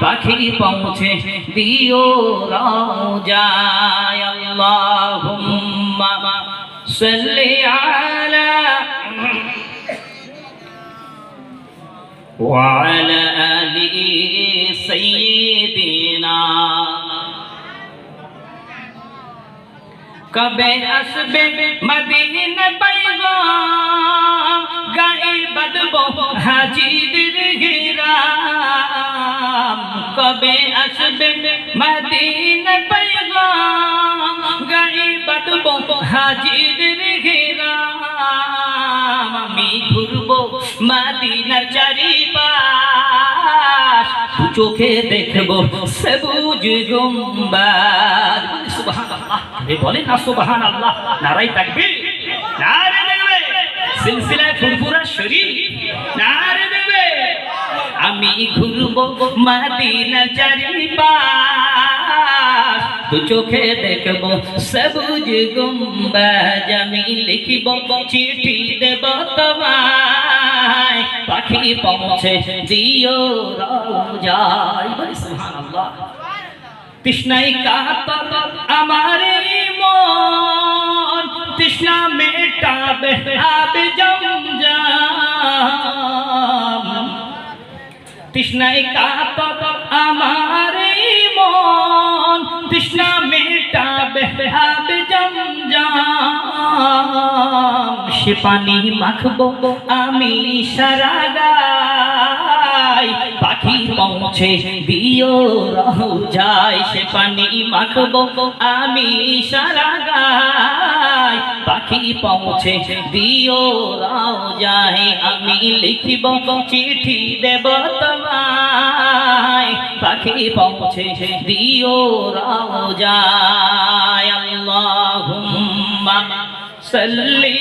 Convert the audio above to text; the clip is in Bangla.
পাখি পৌঁছে দিও রওজায় আল্লাহুম্মা সাল্লি আলা ওয়া আলা আলি সাইয়্যিদিনা কবে আসবে মদিনা पैगाम গায়ে বাঁধবো হাজিদের ঘিরাম কবে আসবে মদিনা पैगाम গায়ে বাঁধবো হাজিদের ঘিরাম আমি ঘুরবো মদিনার চারিপাশ চোখে দেখবো সবুজ গুম্বাদ সুবহানাল্লাহ বলেন না সুবহানাল্লাহ নারায়ে তাকবীর নারে দেখবে সিলসিলা ফুরফুরা শরীফ নারে দেখবে আমি ঘুরবো মদিনার চারিপাশ দু চোখে দেখবো সবুজ গুম্বাদ আমি লিখব চিঠি দেব তোমায় পাখি পৌঁছে দিও রওজায় সুবহানাল্লাহ তৃষ্ণায় কাতর আমার মন তৃষ্ণা মেটাবে আবে জমজম তৃষ্ণায় কাতর আমার মন তৃষ্ণা মেটাবে আবে জমজম সে পানি মাখবো আমি সারা গায় পাখি পৌঁছে দিও রওজায় সে পানি মাখবো আমি সারা গায় পাখি পৌঁছে দিও রওজায় আমি লিখিব চিঠি দেব তোমায় পাখি পৌঁছে দিও রওজায় আল্লাহুম্মা সাল্লি